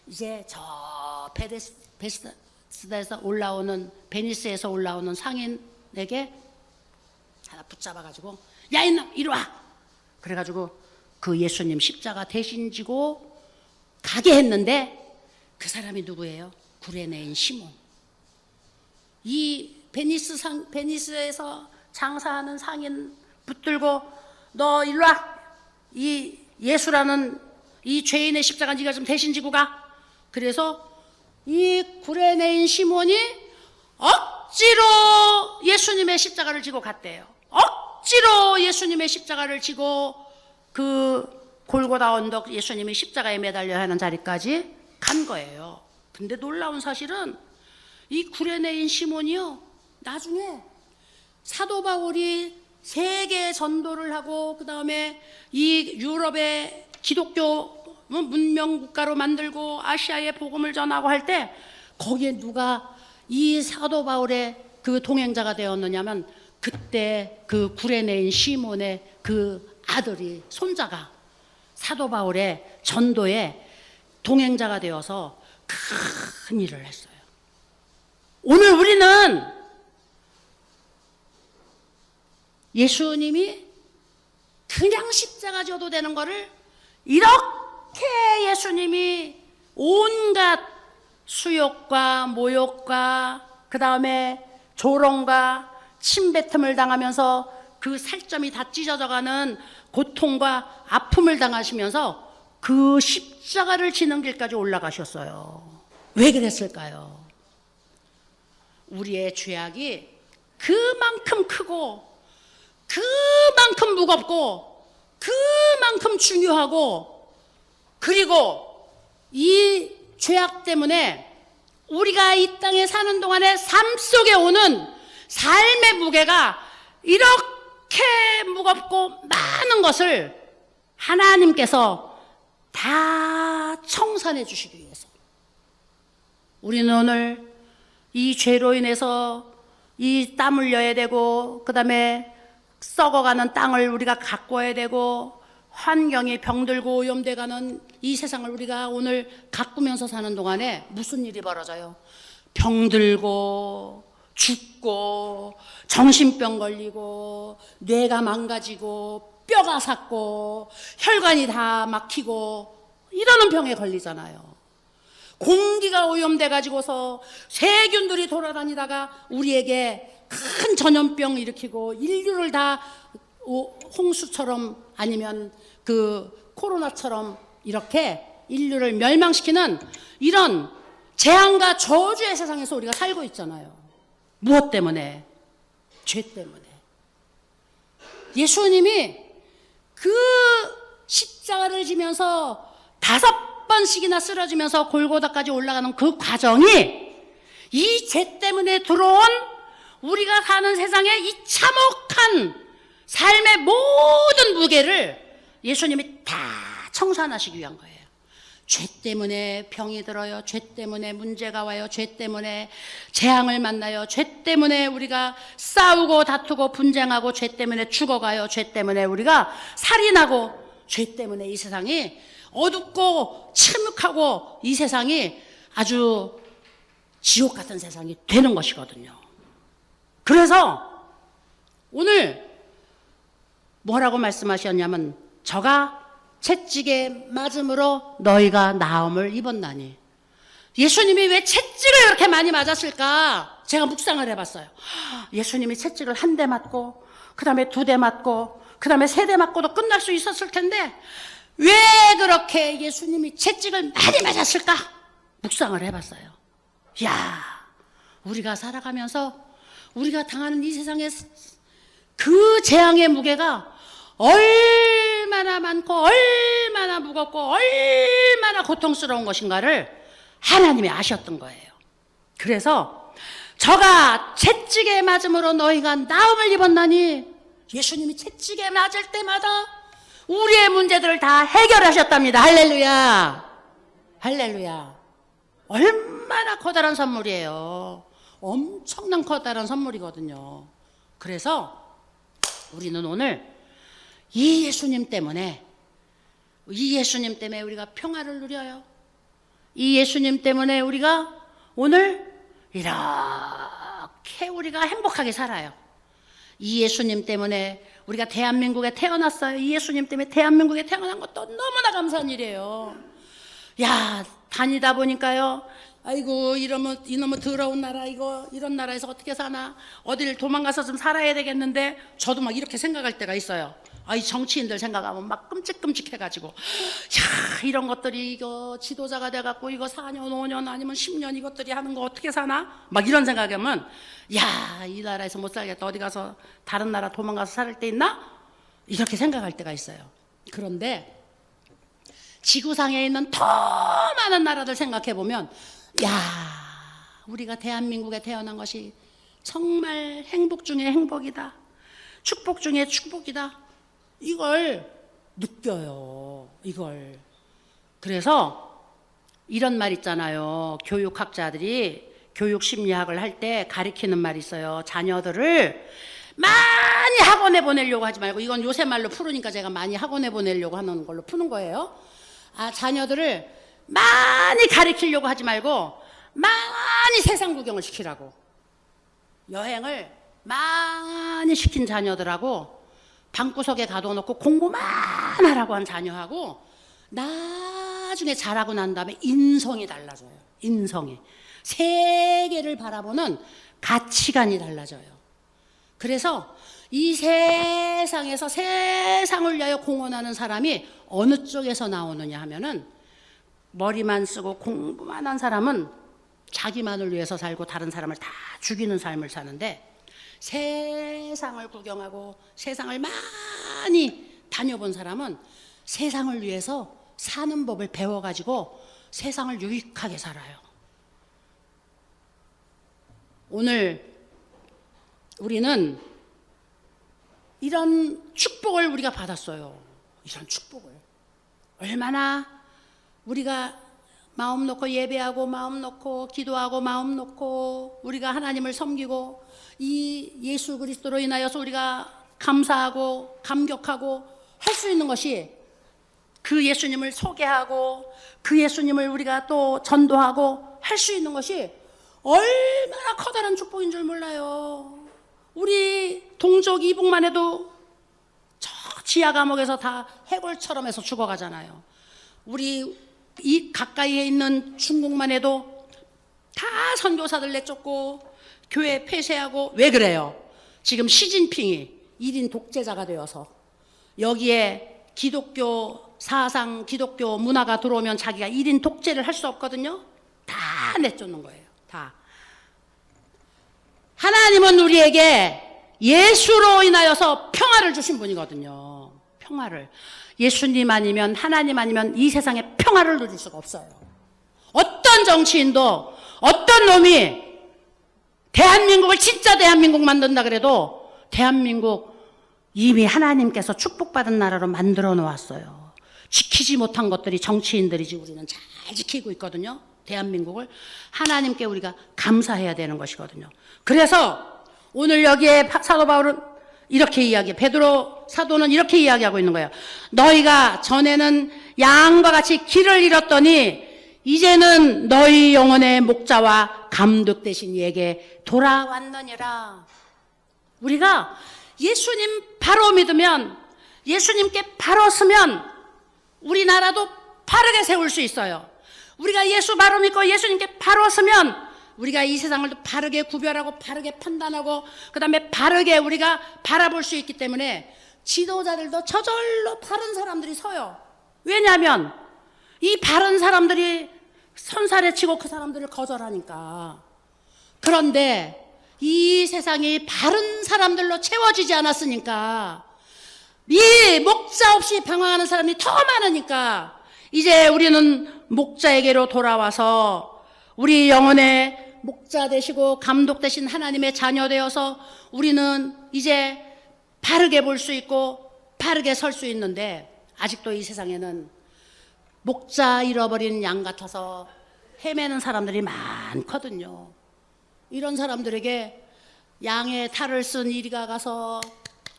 이제 저 베스다에서 올라오는 베니스에서 올라오는 상인에게 하나 붙잡아가지고 야 이놈 이리 와 그래가지고 그 예수님 십자가 대신 지고 가게 했는데 그 사람이 누구예요? 구레네인 시몬. 이 베니스에서 장사하는 상인 붙들고 너 일로 와. 이 예수라는 이 죄인의 십자가 네가 좀 대신 지고 가. 그래서 이 구레네인 시몬이 억지로 예수님의 십자가를 지고 갔대요. 억지로 예수님의 십자가를 지고 그 골고다 언덕 예수님이 십자가에 매달려야 하는 자리까지 간 거예요. 근데 놀라운 사실은 이 구레네인 시몬이요 나중에 사도 바울이 세계 전도를 하고 그 다음에 이 유럽의 기독교 문명 국가로 만들고 아시아에 복음을 전하고 할 때 거기에 누가 이 사도 바울의 그 동행자가 되었느냐면 그때 그 구레네인 시몬의 그 아들이 손자가 사도 바울의 전도에 동행자가 되어서 큰 일을 했어요. 오늘 우리는 예수님이 그냥 십자가 져도 되는 거를 이렇게 예수님이 온갖 수욕과 모욕과 그 다음에 조롱과 침뱉음을 당하면서 그 살점이 다 찢어져가는 고통과 아픔을 당하시면서 그 십자가를 지는 길까지 올라가셨어요. 왜 그랬을까요? 우리의 죄악이 그만큼 크고 그만큼 무겁고 그만큼 중요하고 그리고 이 죄악 때문에 우리가 이 땅에 사는 동안에 삶 속에 오는 삶의 무게가 이렇게 무겁고 많은 것을 하나님께서 다 청산해 주시기 위해서 우리는 오늘 이 죄로 인해서 이 땀 흘려야 되고, 그 다음에 썩어가는 땅을 우리가 가꿔야 되고, 환경이 병들고 오염돼가는 이 세상을 우리가 오늘 가꾸면서 사는 동안에 무슨 일이 벌어져요? 병들고 죽고 정신병 걸리고 뇌가 망가지고 뼈가 삭고 혈관이 다 막히고 이러는 병에 걸리잖아요. 공기가 오염돼 가지고서 세균들이 돌아다니다가 우리에게 큰 전염병 일으키고 인류를 다 홍수처럼 아니면 그 코로나처럼 이렇게 인류를 멸망시키는 이런 재앙과 저주의 세상에서 우리가 살고 있잖아요. 무엇 때문에? 죄 때문에. 예수님이 그 십자가를 지면서 5번씩이나 쓰러지면서 골고다까지 올라가는 그 과정이 이 죄 때문에 들어온 우리가 사는 세상의 이 참혹한 삶의 모든 무게를 예수님이 다 청산하시기 위한 거예요. 죄 때문에 병이 들어요. 죄 때문에 문제가 와요. 죄 때문에 재앙을 만나요. 죄 때문에 우리가 싸우고 다투고 분쟁하고, 죄 때문에 죽어가요. 죄 때문에 우리가 살인하고, 죄 때문에 이 세상이 어둡고 침묵하고 이 세상이 아주 지옥 같은 세상이 되는 것이거든요. 그래서 오늘 뭐라고 말씀하셨냐면, 저가 채찍에 맞음으로 너희가 나음을 입었나니. 예수님이 왜 채찍을 그렇게 많이 맞았을까? 제가 묵상을 해봤어요. 예수님이 채찍을 1대 맞고, 그 다음에 2대 맞고, 그 다음에 3대 맞고도 끝날 수 있었을 텐데 왜 그렇게 예수님이 채찍을 많이 맞았을까? 묵상을 해봤어요. 야, 우리가 살아가면서 우리가 당하는 이 세상의 그 재앙의 무게가 얼마나 많고 얼마나 무겁고 얼마나 고통스러운 것인가를 하나님이 아셨던 거예요. 그래서 저가 채찍에 맞음으로 너희가 나음을 입었나니, 예수님이 채찍에 맞을 때마다 우리의 문제들을 다 해결하셨답니다. 할렐루야. 할렐루야. 얼마나 커다란 선물이에요. 엄청난 커다란 선물이거든요. 그래서 우리는 오늘 이 예수님 때문에 우리가 평화를 누려요. 이 예수님 때문에 우리가 오늘 이렇게 우리가 행복하게 살아요. 이 예수님 때문에 우리가 대한민국에 태어났어요. 이 예수님 때문에 대한민국에 태어난 것도 너무나 감사한 일이에요. 야, 다니다 보니까요, 아이고 이놈의 더러운 나라, 이런 나라에서 어떻게 사나, 어딜 도망가서 좀 살아야 되겠는데, 저도 막 이렇게 생각할 때가 있어요. 이 정치인들 생각하면 막 끔찍끔찍해가지고, 야, 이런 것들이 이거 지도자가 돼갖고 이거 4년 5년 아니면 10년 이것들이 하는 거 어떻게 사나, 막 이런 생각하면, 야, 이 나라에서 못 살겠다, 어디 가서 다른 나라 도망가서 살 때 있나, 이렇게 생각할 때가 있어요. 그런데 지구상에 있는 더 많은 나라들 생각해보면, 야, 우리가 대한민국에 태어난 것이 정말 행복 중에 행복이다, 축복 중에 축복이다, 이걸 느껴요. 이걸. 그래서 이런 말 있잖아요. 교육학자들이 교육심리학을 할 때 가리키는 말이 있어요. 자녀들을 많이 학원에 보내려고 하지 말고, 이건 요새 말로 푸르니까 제가 많이 학원에 보내려고 하는 걸로 푸는 거예요. 자녀들을 많이 가리키려고 하지 말고 많이 세상 구경을 시키라고. 여행을 많이 시킨 자녀들하고 방구석에 가둬놓고 공부만 하라고 한 자녀하고 나중에 자라고 난 다음에 인성이 달라져요. 인성이. 세계를 바라보는 가치관이 달라져요. 그래서 이 세상에서 세상을 위하여 공헌하는 사람이 어느 쪽에서 나오느냐 하면은, 머리만 쓰고 공부만 한 사람은 자기만을 위해서 살고 다른 사람을 다 죽이는 삶을 사는데, 세상을 구경하고 세상을 많이 다녀본 사람은 세상을 위해서 사는 법을 배워가지고 세상을 유익하게 살아요. 오늘 우리는 이런 축복을 우리가 받았어요. 이런 축복을. 얼마나 우리가 마음 놓고 예배하고 마음 놓고 기도하고 마음 놓고 우리가 하나님을 섬기고 이 예수 그리스도로 인하여서 우리가 감사하고 감격하고 할 수 있는 것이 그 예수님을 소개하고 그 예수님을 우리가 또 전도하고 할 수 있는 것이 얼마나 커다란 축복인 줄 몰라요. 우리 동족 이북만 해도 저 지하 감옥에서 다 해골처럼 해서 죽어가잖아요. 우리 이 가까이에 있는 중국만 해도 다 선교사들 내쫓고 교회 폐쇄하고. 왜 그래요? 지금 시진핑이 1인 독재자가 되어서 여기에 기독교 사상, 기독교 문화가 들어오면 자기가 1인 독재를 할 수 없거든요. 다 내쫓는 거예요. 다. 하나님은 우리에게 예수로 인하여서 평화를 주신 분이거든요. 평화를. 예수님 아니면, 하나님 아니면 이 세상에 평화를 누릴 수가 없어요. 어떤 정치인도, 어떤 놈이 대한민국을 진짜 대한민국 만든다 그래도 대한민국 이미 하나님께서 축복받은 나라로 만들어 놓았어요. 지키지 못한 것들이 정치인들이지 우리는 잘 지키고 있거든요. 대한민국을. 하나님께 우리가 감사해야 되는 것이거든요. 그래서 오늘 여기에 사도 바울은 이렇게 이야기해. 베드로 사도는 이렇게 이야기하고 있는 거예요. 너희가 전에는 양과 같이 길을 잃었더니 이제는 너희 영혼의 목자와 감독 되신 이에게 돌아왔느니라. 우리가 예수님 바로 믿으면, 예수님께 바로 서면 우리나라도 바르게 세울 수 있어요. 우리가 예수 바로 믿고 예수님께 바로 서면 우리가 이 세상을 바르게 구별하고 바르게 판단하고 그 다음에 바르게 우리가 바라볼 수 있기 때문에 지도자들도 저절로 바른 사람들이 서요. 왜냐하면 이 바른 사람들이 선살에 치고 그 사람들을 거절하니까. 그런데 이 세상이 바른 사람들로 채워지지 않았으니까, 이 목자 없이 방황하는 사람이 더 많으니까 이제 우리는 목자에게로 돌아와서 우리 영혼의 목자 되시고 감독 되신 하나님의 자녀 되어서 우리는 이제 바르게 볼 수 있고 바르게 설 수 있는데, 아직도 이 세상에는 목자 잃어버린 양 같아서 헤매는 사람들이 많거든요. 이런 사람들에게 양의 탈을 쓴 이리가 가서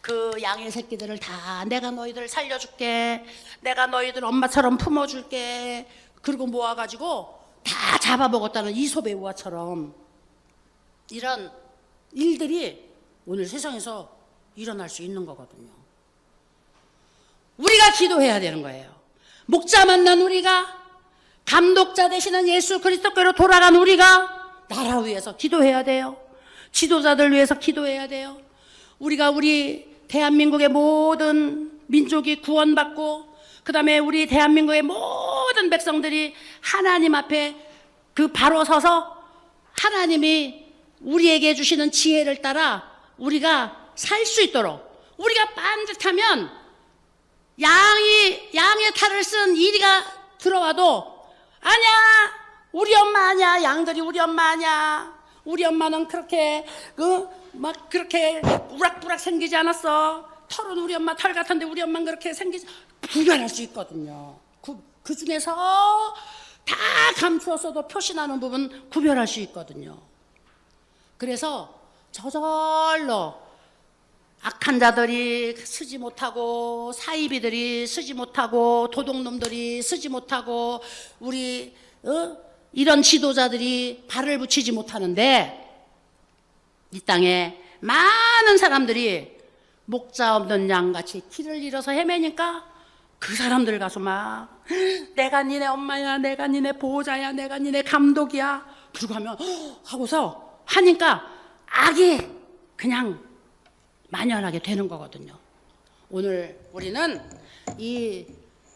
그 양의 새끼들을 다 내가 너희들 살려줄게, 내가 너희들 엄마처럼 품어줄게, 그리고 모아가지고 다 잡아먹었다는 이솝의 우화처럼 이런 일들이 오늘 세상에서 일어날 수 있는 거거든요. 우리가 기도해야 되는 거예요. 목자 만난 우리가, 감독자 되시는 예수 그리스도께로 돌아간 우리가 나라 위해서 기도해야 돼요. 지도자들 위해서 기도해야 돼요. 우리가 우리 대한민국의 모든 민족이 구원받고 그 다음에 우리 대한민국의 모든 백성들이 하나님 앞에 그 바로 서서 하나님이 우리에게 주시는 지혜를 따라 우리가 살 수 있도록, 우리가 빤듯하면 양의 탈을 쓴 이리가 들어와도 아니야, 우리 엄마 아니야, 양들이 우리 엄마 아니야, 우리 엄마는 그렇게 막 그렇게 우락부락 생기지 않았어, 털은 우리 엄마 털 같은데 우리 엄마는 그렇게 생기지, 구별할 수 있거든요. 그 중에서 다 감추었어도 표시나는 부분 구별할 수 있거든요. 그래서 저절로 악한 자들이 쓰지 못하고, 사이비들이 쓰지 못하고, 도둑놈들이 쓰지 못하고, 우리 이런 지도자들이 발을 붙이지 못하는데, 이 땅에 많은 사람들이 목자 없는 양같이 길을 잃어서 헤매니까 그 사람들 가서 막 내가 니네 엄마야, 내가 니네 보호자야, 내가 니네 감독이야, 그러고 하면 하고서 하니까 악이 그냥 만연하게 되는 거거든요. 오늘 우리는 이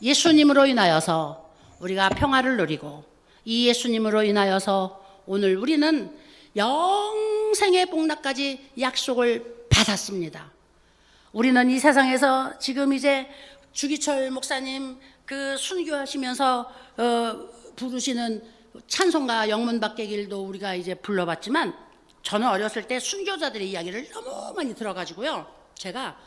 예수님으로 인하여서 우리가 평화를 누리고, 이 예수님으로 인하여서 오늘 우리는 영생의 복락까지 약속을 받았습니다. 우리는 이 세상에서 지금 이제 주기철 목사님 그 순교하시면서 부르시는 찬송가 영문밖의 길도 우리가 이제 불러봤지만, 저는 어렸을 때 순교자들의 이야기를 너무 많이 들어가지고요, 제가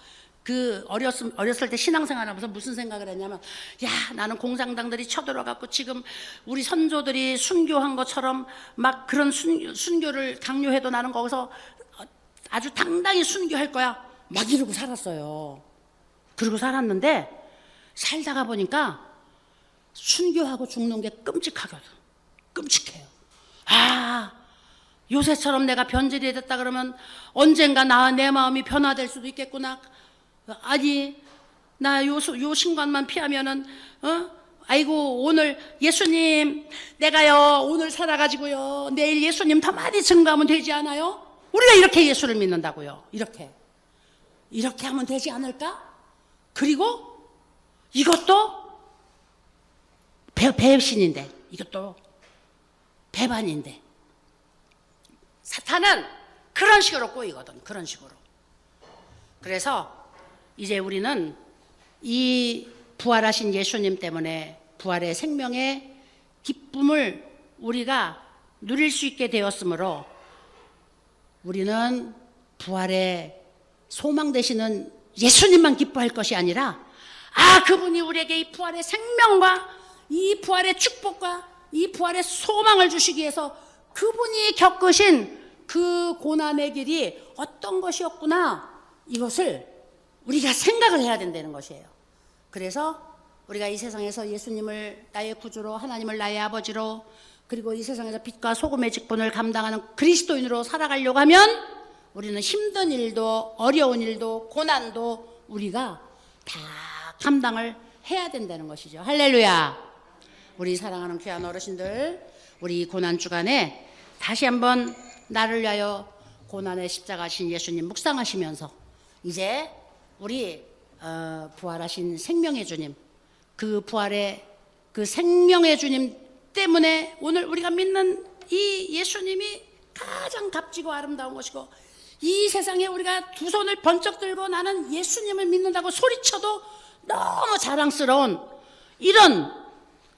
어렸을 때 신앙생활 하면서 무슨 생각을 했냐면, 야, 나는 공산당들이 쳐들어갖고 지금 우리 선조들이 순교한 것처럼 막 그런 순교를 강요해도 나는 거기서 아주 당당히 순교할 거야. 막 이러고 살았어요. 그러고 살았는데, 살다가 보니까 순교하고 죽는 게 끔찍해요. 아, 요새처럼 내가 변질이 됐다 그러면 언젠가 내 마음이 변화될 수도 있겠구나. 아니, 나 요 신관만 피하면은, 아이고, 오늘 예수님, 내가요, 오늘 살아가지고요, 내일 예수님 더 많이 증거하면 되지 않아요? 우리가 이렇게 예수를 믿는다고요. 이렇게 하면 되지 않을까? 그리고 이것도 배신인데, 이것도 배반인데. 사탄은 그런 식으로 꼬이거든, 그런 식으로. 그래서 이제 우리는 이 부활하신 예수님 때문에 부활의 생명의 기쁨을 우리가 누릴 수 있게 되었으므로 우리는 부활의 소망 되시는 예수님만 기뻐할 것이 아니라, 그분이 우리에게 이 부활의 생명과 이 부활의 축복과 이 부활의 소망을 주시기 위해서 그분이 겪으신 그 고난의 길이 어떤 것이었구나, 이것을 우리가 생각을 해야 된다는 것이에요. 그래서 우리가 이 세상에서 예수님을 나의 구주로, 하나님을 나의 아버지로, 그리고 이 세상에서 빛과 소금의 직분을 감당하는 그리스도인으로 살아가려고 하면 우리는 힘든 일도, 어려운 일도, 고난도 우리가 다 감당을 해야 된다는 것이죠. 할렐루야. 우리 사랑하는 귀한 어르신들, 우리 고난 주간에 다시 한번 나를 위하여 고난의 십자가신 예수님 묵상하시면서 이제 우리 부활하신 생명의 주님, 그 부활의 그 생명의 주님 때문에 오늘 우리가 믿는 이 예수님이 가장 값지고 아름다운 것이고, 이 세상에 우리가 두 손을 번쩍 들고 나는 예수님을 믿는다고 소리쳐도 너무 자랑스러운 이런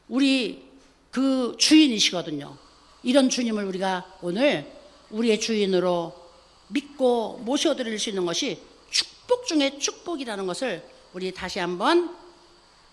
우리 그 주인이시거든요. 이런 주님을 우리가 오늘 우리의 주인으로 믿고 모셔드릴 수 있는 것이 축복 중에 축복이라는 것을 우리 다시 한번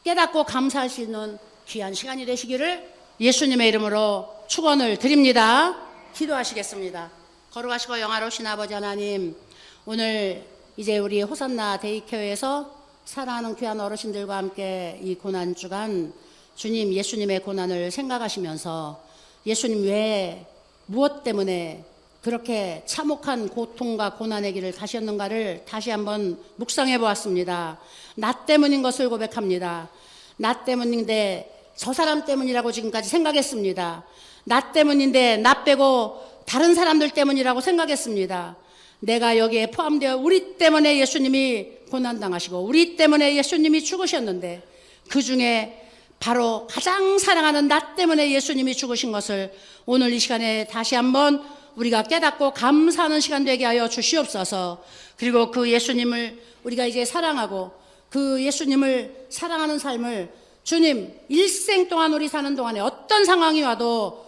깨닫고 감사할 수 있는 귀한 시간이 되시기를 예수님의 이름으로 축원을 드립니다. 기도하시겠습니다. 거룩하시고 영화로우신 아버지 하나님, 오늘 이제 우리 호산나 데이케어에서 사랑하는 귀한 어르신들과 함께 이 고난주간 주님 예수님의 고난을 생각하시면서 예수님 왜 무엇 때문에 그렇게 참혹한 고통과 고난의 길을 가셨는가를 다시 한번 묵상해 보았습니다. 나 때문인 것을 고백합니다. 나 때문인데 저 사람 때문이라고 지금까지 생각했습니다. 나 때문인데 나 빼고 다른 사람들 때문이라고 생각했습니다. 내가 여기에 포함되어 우리 때문에 예수님이 고난당하시고 우리 때문에 예수님이 죽으셨는데, 그 중에 바로 가장 사랑하는 나 때문에 예수님이 죽으신 것을 오늘 이 시간에 다시 한번 우리가 깨닫고 감사하는 시간 되게 하여 주시옵소서. 그리고 그 예수님을 우리가 이제 사랑하고 그 예수님을 사랑하는 삶을 주님 일생 동안 우리 사는 동안에 어떤 상황이 와도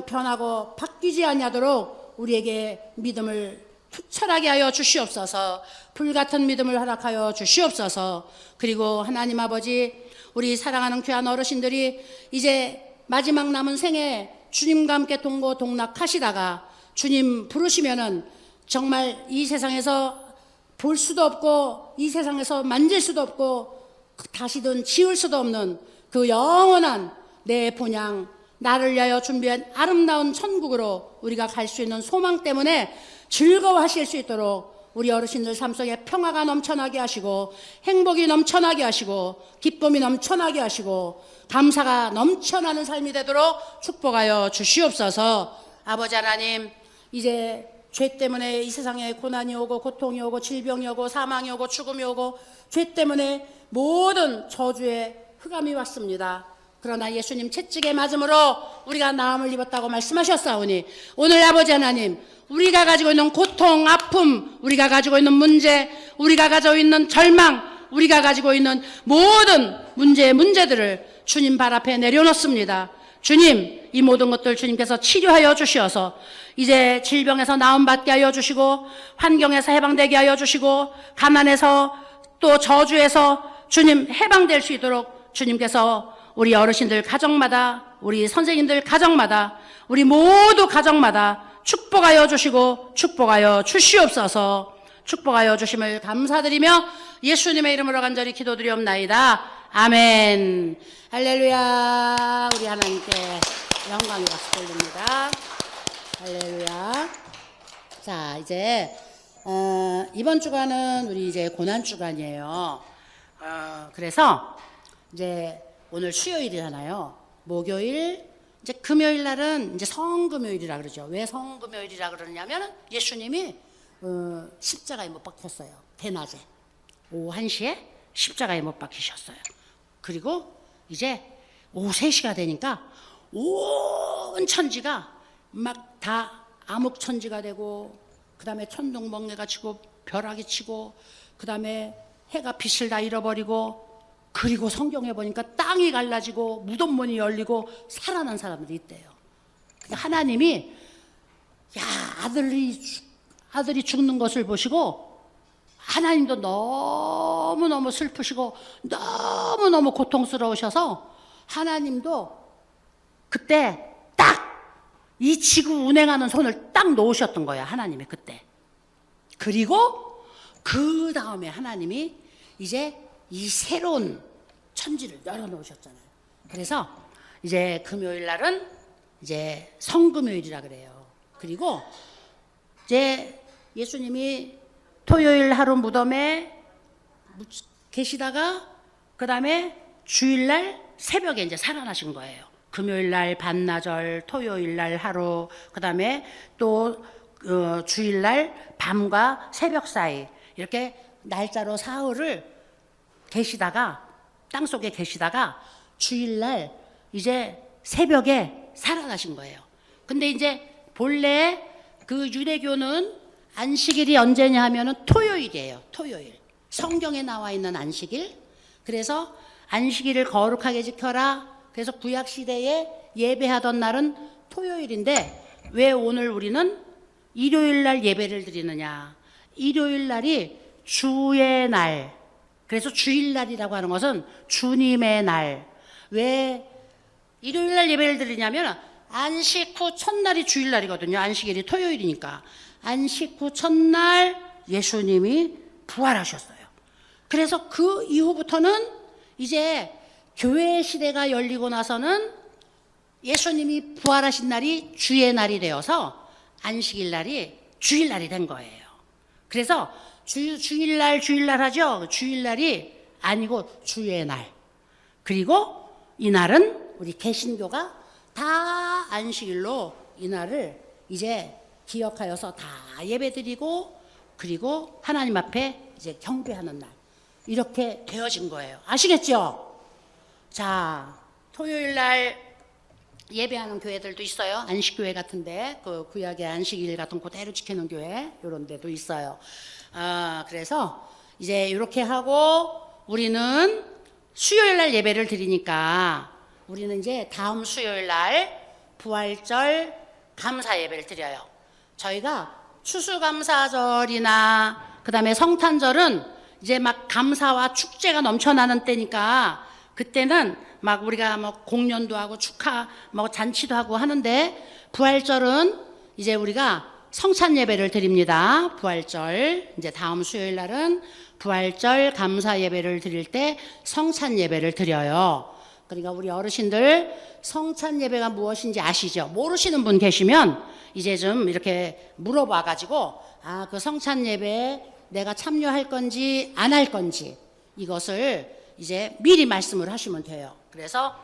변하고 바뀌지 아니하도록 우리에게 믿음을 투철하게 하여 주시옵소서. 불같은 믿음을 허락하여 주시옵소서. 그리고 하나님 아버지, 우리 사랑하는 귀한 어르신들이 이제 마지막 남은 생에 주님과 함께 동고동락하시다가 주님 부르시면은 정말 이 세상에서 볼 수도 없고 이 세상에서 만질 수도 없고 다시든 지울 수도 없는 그 영원한 내 본향, 나를 위하여 준비한 아름다운 천국으로 우리가 갈 수 있는 소망 때문에 즐거워하실 수 있도록 우리 어르신들 삶 속에 평화가 넘쳐나게 하시고 행복이 넘쳐나게 하시고 기쁨이 넘쳐나게 하시고 감사가 넘쳐나는 삶이 되도록 축복하여 주시옵소서. 아버지 하나님, 이제 죄 때문에 이 세상에 고난이 오고 고통이 오고 질병이 오고 사망이 오고 죽음이 오고 죄 때문에 모든 저주의 흑암이 왔습니다. 그러나 예수님 채찍에 맞음으로 우리가 나음을 입었다고 말씀하셨사오니 오늘 아버지 하나님, 우리가 가지고 있는 고통, 아픔, 우리가 가지고 있는 문제, 우리가 가지고 있는 절망, 우리가 가지고 있는 모든 문제들을 주님 발 앞에 내려놓습니다. 주님, 이 모든 것들 주님께서 치료하여 주시어서 이제 질병에서 나음받게 하여 주시고 환경에서 해방되게 하여 주시고 가난에서 또 저주에서 주님 해방될 수 있도록 주님께서 우리 어르신들 가정마다, 우리 선생님들 가정마다, 우리 모두 가정마다 축복하여 주시고 축복하여 주시옵소서. 축복하여 주심을 감사드리며 예수님의 이름으로 간절히 기도드리옵나이다. 아멘. 할렐루야. 우리 하나님께 영광의 박수 돌립니다. 할렐루야. 자, 이제 이번 주간은 우리 이제 고난 주간이에요. 그래서 이제 오늘 수요일이잖아요. 목요일, 이제 금요일 날은 이제 성금요일이라 그러죠. 왜 성금요일이라 그러냐면 예수님이 십자가에 못 박혔어요. 대낮에 오후 1시에 십자가에 못 박히셨어요. 그리고 이제 오후 3시가 되니까 온 천지가 막 다 암흑천지가 되고, 그 다음에 천둥번개가 치고 벼락이 치고, 그 다음에 해가 빛을 다 잃어버리고, 그리고 성경에 보니까 땅이 갈라지고 무덤문이 열리고 살아난 사람들이 있대요. 하나님이 아들이 죽는 것을 보시고 하나님도 너무너무 슬프시고 너무너무 고통스러우셔서 하나님도 그때 딱 이 지구 운행하는 손을 딱 놓으셨던 거예요. 하나님이 그때. 그리고 그 다음에 하나님이 이제 이 새로운 천지를 열어놓으셨잖아요. 그래서 이제 금요일 날은 이제 성금요일이라 그래요. 그리고 이제 예수님이 토요일 하루 무덤에 계시다가 그 다음에 주일날 새벽에 이제 살아나신 거예요. 금요일날 반나절, 토요일날 하루, 그 다음에 또 주일날 밤과 새벽 사이 이렇게 날짜로 사흘을 계시다가 땅속에 계시다가 주일날 이제 새벽에 살아나신 거예요. 근데 이제 본래 그 유대교는 안식일이 언제냐 하면은 토요일이에요. 토요일. 성경에 나와 있는 안식일. 그래서 안식일을 거룩하게 지켜라. 그래서 구약 시대에 예배하던 날은 토요일인데 왜 오늘 우리는 일요일 날 예배를 드리느냐? 일요일 날이 주의 날. 그래서 주일날이라고 하는 것은 주님의 날. 왜 일요일 날 예배를 드리냐면 안식 후 첫날이 주일날이거든요. 안식일이 토요일이니까. 안식 후 첫날 예수님이 부활하셨어요. 그래서 그 이후부터는 이제 교회 시대가 열리고 나서는 예수님이 부활하신 날이 주의 날이 되어서 안식일 날이 주일날이 된 거예요. 그래서 주일날 하죠. 주일날이 아니고 주의 날. 그리고 이 날은 우리 개신교가 다 안식일로 이 날을 이제 기억하여서 다 예배드리고 그리고 하나님 앞에 이제 경배하는 날. 이렇게 되어진 거예요. 아시겠죠? 자, 토요일 날 예배하는 교회들도 있어요. 안식교회 같은데, 그 구약의 안식일 같은 그대로 지키는 교회, 이런 데도 있어요. 그래서 이제 이렇게 하고 우리는 수요일 날 예배를 드리니까 우리는 이제 다음 수요일 날 부활절 감사 예배를 드려요. 저희가 추수감사절이나 그 다음에 성탄절은 이제 막 감사와 축제가 넘쳐나는 때니까 그때는 막 우리가 뭐 공연도 하고 축하 뭐 잔치도 하고 하는데 부활절은 이제 우리가 성찬 예배를 드립니다. 부활절 이제 다음 수요일 날은 부활절 감사 예배를 드릴 때 성찬 예배를 드려요. 그러니까 우리 어르신들 성찬 예배가 무엇인지 아시죠? 모르시는 분 계시면 이제 좀 이렇게 물어봐 가지고 그 성찬 예배에 내가 참여할 건지 안 할 건지 이것을 이제 미리 말씀을 하시면 돼요. 그래서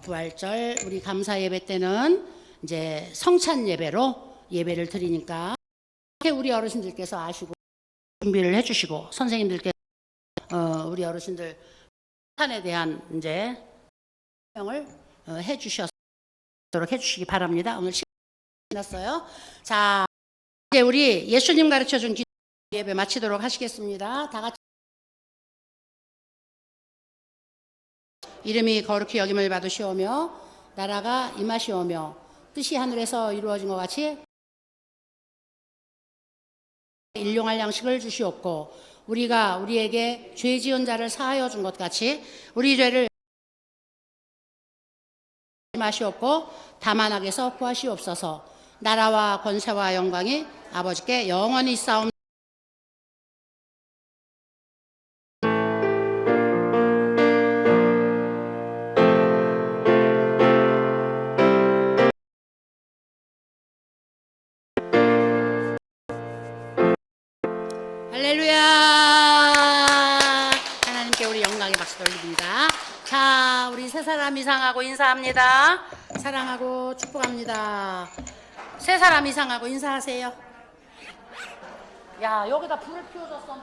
부활절 우리 감사 예배 때는 이제 성찬 예배로 예배를 드리니까 우리 어르신들께서 아시고 준비를 해주시고 선생님들께 우리 어르신들 성찬에 대한 이제 설명을 해주셔서 해주시기 바랍니다. 오늘 시간 지났어요. 자, 이제 우리 예수님 가르쳐 준 기도 예배 마치도록 하시겠습니다. 다 같이. 이름이 거룩히 여김을 받으시오며 나라가 임하시오며 뜻이 하늘에서 이루어진 것 같이 일용할 양식을 주시옵고 우리가 우리에게 죄 지은 자를 사하여 준 것 같이 우리 죄를 마시옵고 다만 악에서 구하시옵소서. 나라와 권세와 영광이 아버지께 영원히 있사옵나이다. 할렐루야. 하나님께 우리 영광의 박수 돌립니다. 자, 우리 세 사람 이상하고 인사합니다. 사랑하고 축복합니다. 세 사람 이상하고 인사하세요. 야, 여기다 불을 피워줬어.